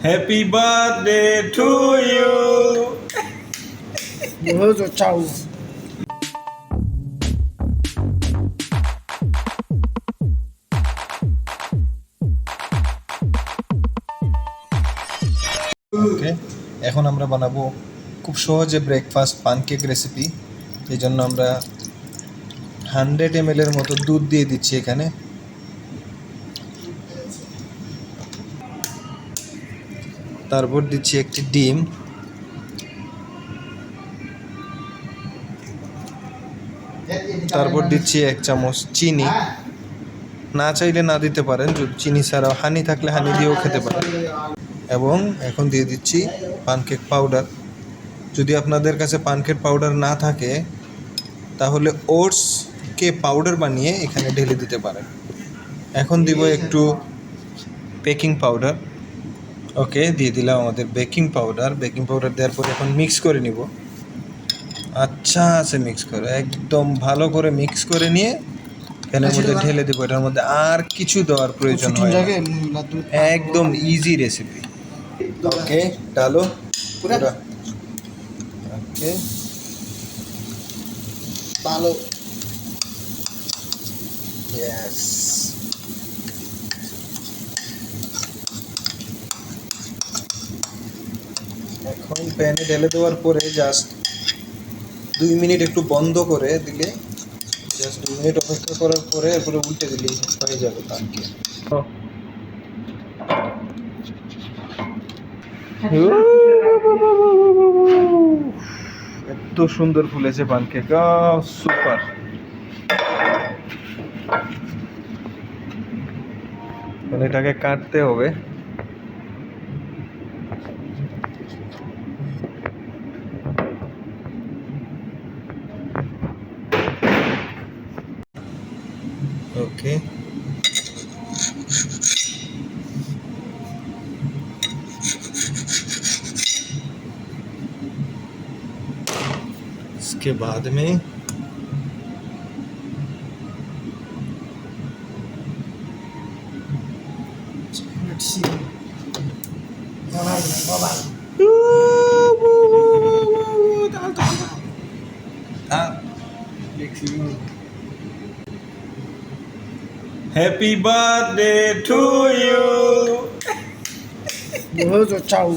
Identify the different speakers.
Speaker 1: Happy birthday to you.
Speaker 2: Bố cháu.
Speaker 3: ওকে, এখন আমরা বানাবো খুব সহজে ব্রেকফাস্ট পানকেক রেসিপি। এই জন্য আমরা 100 ml এর মতো দুধ দিয়ে দিচ্ছি এখানে। তারপর দিচ্ছি একটি ডিম, তারপর দিচ্ছি 1 চামচ চিনি। না চাইলে না দিতে পারেন, যদি চিনি ছাড়াও হানি থাকলে হানি দিয়েও খেতে পারেন। এবং এখন দিয়ে দিচ্ছি পানকেক পাউডার। যদি আপনাদের কাছে পানকেক পাউডার না থাকে তাহলে ওটসকে পাউডার বানিয়ে এখানে ঢেলে দিতে পারেন। এখন দিব একটু বেকিং পাউডার। ওকে, দিয়ে দিলাম আমাদের বেকিং পাউডার। বেকিং পাউডার দেওয়ার পরে এখন মিক্স করে নিব। আচ্ছা আছে, মিক্স করে একদম ভালো করে মিক্স করে নিয়ে এখানের মধ্যে ঢেলে দেবো। এটার মধ্যে আর কিছু দেওয়ার প্রয়োজন হয় না, একদম ইজি রেসিপি। ওকে, ডালো পুরা। ওকে,
Speaker 2: ভালো।
Speaker 3: ইয়েস। এখন প্যানে ঢেলে দেওয়ার পরে জাস্ট 2 মিনিট একটু বন্ধ করে দিলে, জাস্ট 2 মিনিট অপেক্ষা করার পরে এরপরে উল্টে দিলেই হয়ে যাবে পানকেক। এত সুন্দর ফুলেছে পানকেক, সুপার। এটাকে কাটতে হবে। ओके, इसके बाद में
Speaker 1: Happy birthday to you.
Speaker 2: Bố cháu.